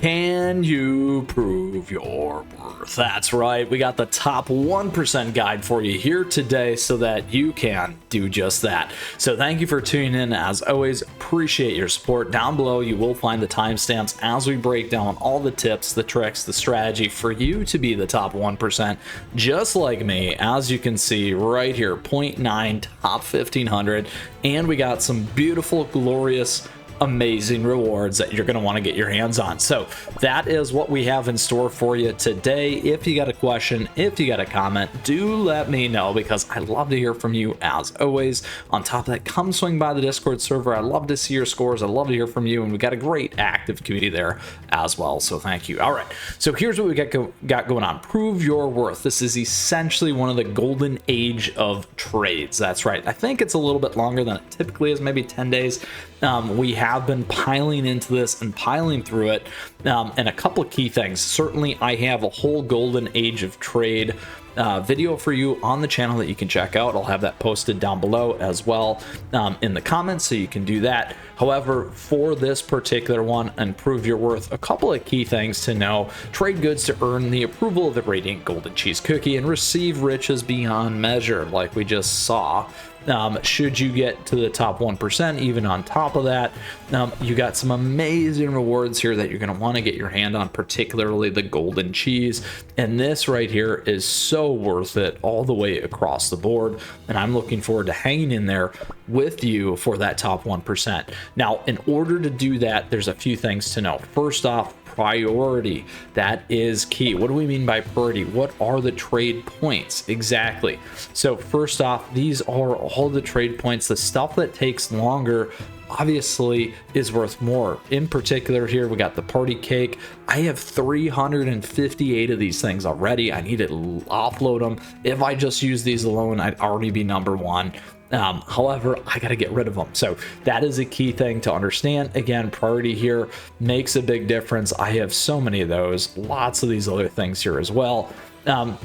Can you prove your worth? That's right, we got the top 1% guide for you here today so that you can do just that. So thank you for tuning in. As always, appreciate your support. Down below, you will find the timestamps as we break down all the tips, the tricks, the strategy for you to be the top 1%, just like me. As you can see right here, 0.9, top 1500, and we got some beautiful, glorious, amazing rewards that you're going to want to get your hands on. So that is what we have in store for you today. If you got a question, if you got a comment, do let me know, because I love to hear from you as always. On top of that, come swing by the Discord server. I love to see your scores. I love to hear from you, and we got a great active community there as well, so thank you. All right, so here's what we got going on. Prove your worth. This is essentially one of the golden age of trades. That's right, I think it's a little bit longer than it typically is, maybe 10 days. We have been piling into this and piling through it, and a couple of key things. Certainly, I have a whole golden age of trade video for you on the channel that you can check out. I'll have that posted down below as well in the comments, so you can do that. However, for this particular one and prove your worth, a couple of key things to know. Trade goods to earn the approval of the Radiant Golden Cheese Cookie and receive riches beyond measure, like we just saw. Should you get to the top 1%, even on top of that, you got some amazing rewards here that you're going to want to get your hand on, particularly the golden cheese. And this right here is so worth it all the way across the board. And I'm looking forward to hanging in there with you for that top 1%. Now, in order to do that, there's a few things to know. First off, priority. That is key. What do we mean by priority? What are the trade points exactly? So first off, these are all the trade points. The stuff that takes longer obviously is worth more. In particular here, we got the party cake. I have 358 of these things already. I need to offload them. If I just use these alone, I'd already be number one. However, I got to get rid of them. So that is a key thing to understand. Again, priority here makes a big difference. I have so many of those, lots of these other things here as well. And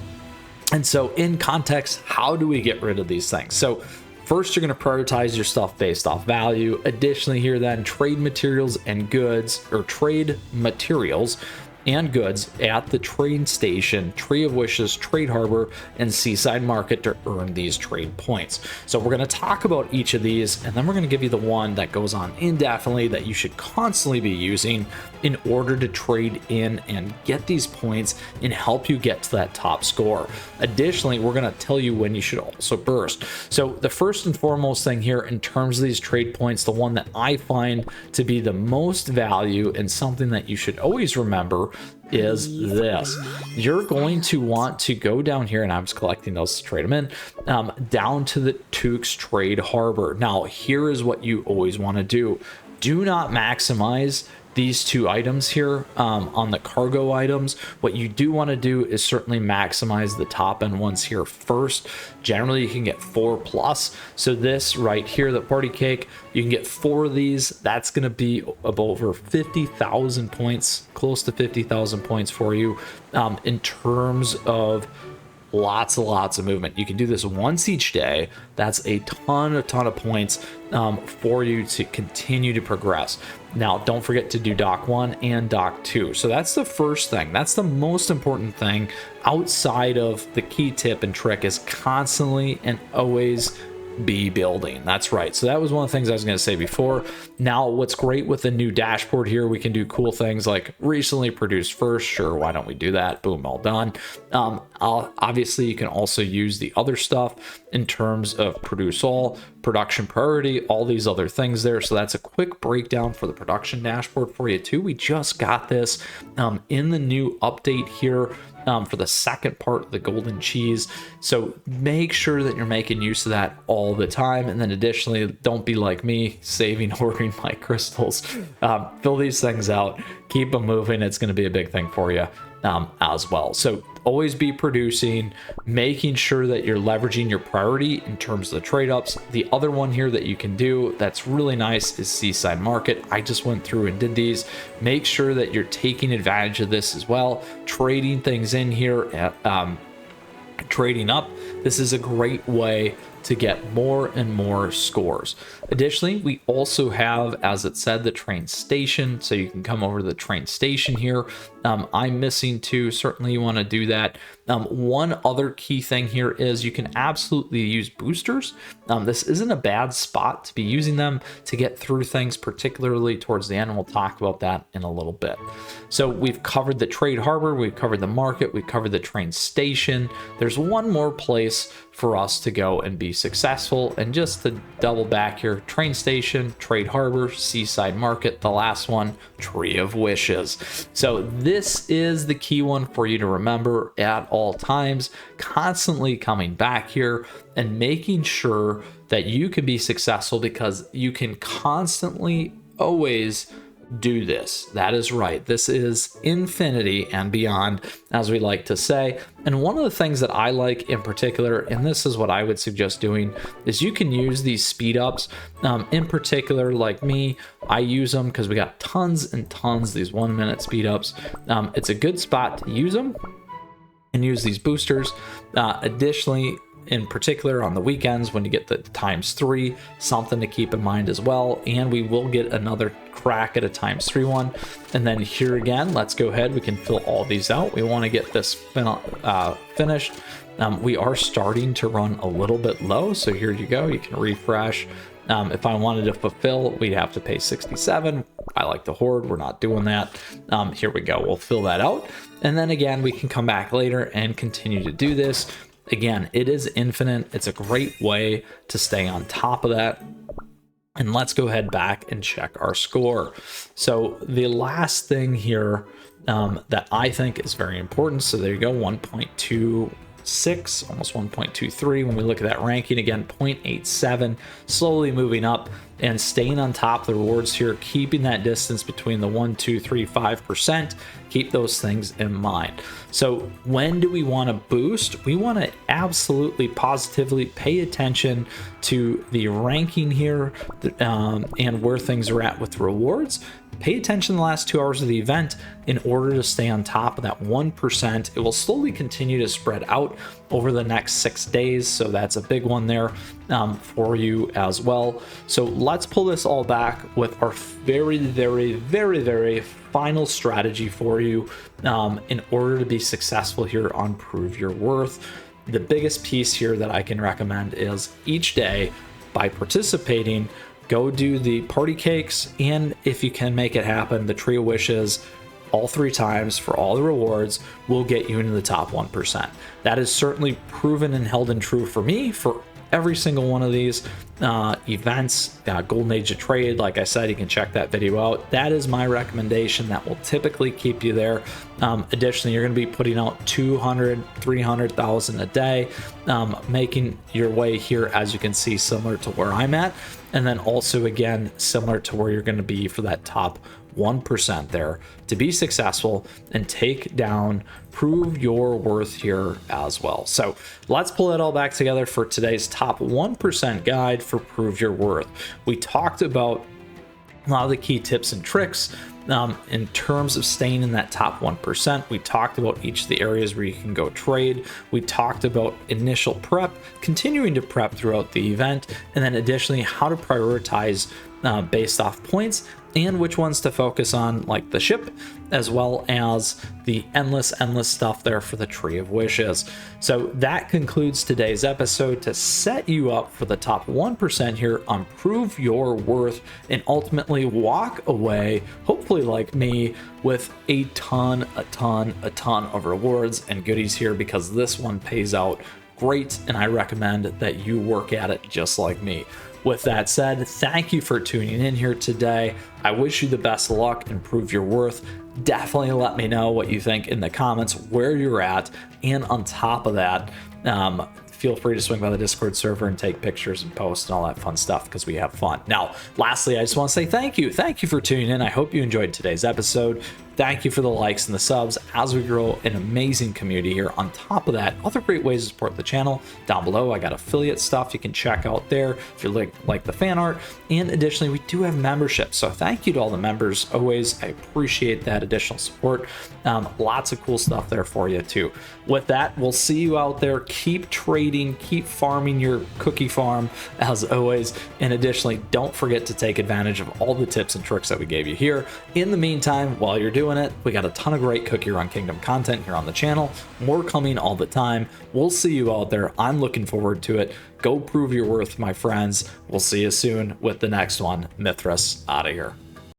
so in context, how do we get rid of these things? So first, you're going to prioritize your stuff based off value. Additionally here then, trade materials and goods, or trade materials and goods at the train station, Tree of Wishes, Trade Harbor, and Seaside Market to earn these trade points. So we're going to talk about each of these, and then we're going to give you the one that goes on indefinitely that you should constantly be using in order to trade in and get these points and help you get to that top score. Additionally, we're going to tell you when you should also burst. So the first and foremost thing here in terms of these trade points, the one that I find to be the most value and something that you should always remember is this. You're going to want to go down here, and I was collecting those to trade them in, down to the Tukes Trade Harbor. Now, here is what you always want to do. Do not maximize these two items here on the cargo items. What you do want to do is certainly maximize the top end ones here first. Generally, you can get 4+. So this right here, the party cake, you can get 4 of these. That's going to be over 50,000 points, close to 50,000 points for you in terms of lots of movement. You can do this once each day. That's a ton of points for you to continue to progress. Now, don't forget to do Dock 1 and Dock 2. So that's the first thing. That's the most important thing outside of the key tip and trick, is constantly and always be building. That's right. So that was one of the things I was going to say before. Now, what's great with the new dashboard here, we can do cool things like recently produced first. Sure, why don't we do that? Boom, all done. Obviously, you can also use the other stuff in terms of produce all, production priority, all these other things there. So that's a quick breakdown for the production dashboard for you too. We just got this in the new update here for the second part of the golden cheese. So make sure that you're making use of that all the time. And then additionally, don't be like me, saving, hoarding my crystals. Fill these things out, keep them moving. It's going to be a big thing for you as well. So always be producing, making sure that you're leveraging your priority in terms of the trade ups. The other one here that you can do that's really nice is Seaside Market. I just went through and did these. Make sure that you're taking advantage of this as well, trading things in here, trading up. This is a great way to get more and more scores. Additionally, we also have, as it said, the train station, so you can come over to the train station here. I'm missing two. Certainly you want to do that. One other key thing here is you can absolutely use boosters. This isn't a bad spot to be using them to get through things, particularly towards the end, and we'll talk about that in a little bit. So we've covered the trade harbor, we've covered the market, we've covered the train station. There's one more place for us to go and be successful, and just to double back here, train station, trade harbor, seaside market, the last one, tree of wishes. So this is the key one for you to remember at all times, constantly coming back here and making sure that you can be successful, because you can constantly always do this. That is right. This is infinity and beyond, as we like to say. And one of the things that I like in particular, and this is what I would suggest doing, is you can use these speed ups. In particular, like me, I use them because we got tons and tons these 1 minute speed ups. It's a good spot to use them and use these boosters. Additionally, in particular on the weekends when you get the ×3, something to keep in mind as well. And we will get another crack at a ×3 one. And then here again, let's go ahead, we can fill all these out. We want to get this finished. We are starting to run a little bit low, so here you go, you can refresh. If I wanted to fulfill, we'd have to pay 67. I like to hoard, we're not doing that. Here we go, we'll fill that out, and then again we can come back later and continue to do this. Again, it is infinite. It's a great way to stay on top of that. And let's go ahead back and check our score. So the last thing here that I think is very important, so there you go, 1.26, almost 1.23. When we look at that ranking again, 0.87, slowly moving up and staying on top of the rewards here, keeping that distance between the 1, 2, 3, 5%. Keep those things in mind. So when do we want to boost? We want to absolutely positively pay attention to the ranking here and where things are at with rewards. Pay attention the last 2 hours of the event in order to stay on top of that 1%. It will slowly continue to spread out over the next 6 days, so that's a big one there for you as well. So let's pull this all back with our very, very, very, very final strategy for you in order to be successful here on Prove Your Worth. The biggest piece here that I can recommend is each day, by participating, go do the party cakes, and if you can make it happen, the Tree of Wishes all 3 times for all the rewards will get you into the top 1%. That is certainly proven and held and true for me for every single one of these events. Golden Age of Trade, like I said, you can check that video out. That is my recommendation. That will typically keep you there. Additionally, you're going to be putting out 200, 300,000 a day, making your way here, as you can see, similar to where I'm at. And then also, again, similar to where you're going to be for that top 1% there to be successful and take down Prove Your Worth here as well. So let's pull it all back together for today's top 1% guide for Prove Your Worth. We talked about a lot of the key tips and tricks in terms of staying in that top 1%. We talked about each of the areas where you can go trade. We talked about initial prep, continuing to prep throughout the event, and then additionally how to prioritize based off points, and which ones to focus on, like the ship, as well as the endless stuff there for the Tree of Wishes. So that concludes today's episode to set you up for the top 1% here on Prove Your Worth, and ultimately walk away, hopefully like me, with a ton of rewards and goodies here, because this one pays out great, and I recommend that you work at it just like me. With that said, thank you for tuning in here today. I wish you the best of luck and Prove Your Worth. Definitely let me know what you think in the comments, where you're at, and on top of that, feel free to swing by the Discord server and take pictures and post and all that fun stuff, because we have fun. Now, lastly, I just want to say thank you. Thank you for tuning in. I hope you enjoyed today's episode. Thank you for the likes and the subs as we grow an amazing community here. On top of that, other great ways to support the channel down below. I got affiliate stuff you can check out there if you like the fan art. And additionally, we do have memberships. So thank you to all the members. Always, I appreciate that additional support. Lots of cool stuff there for you too. With that, we'll see you out there. Keep trading, keep farming your cookie farm as always. And additionally, don't forget to take advantage of all the tips and tricks that we gave you here. In the meantime, while you're doing it, we got a ton of great CookieRun Kingdom content here on the channel. More coming all the time. We'll see you out there. I'm looking forward to it. Go prove your worth, my friends. We'll see you soon with the next one. Mythras out of here.